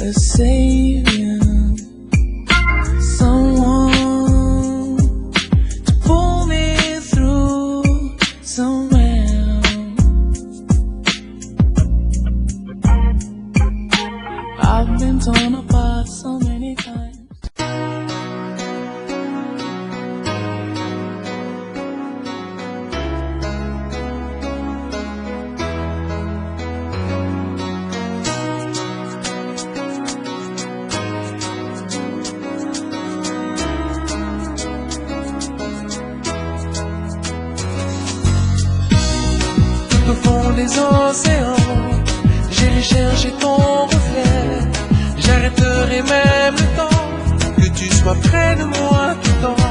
a savior, someone to pull me through somewhere. I've been torn apart so many times. Au fond des océans, j'irai chercher ton reflet. J'arrêterai même le temps, que tu sois près de moi tout le temps.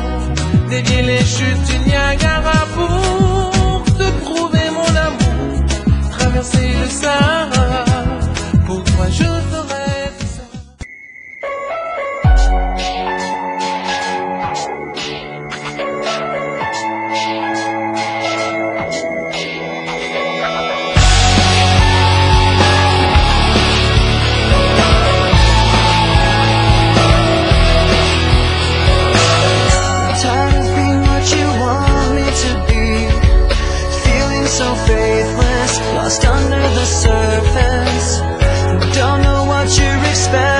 Dévier les chutes du Niagara pour te prouver mon amour. Traverser le Sahara, pour toi je ferai tout ça. So faithless, lost under the surface. Don't know what you're expecting.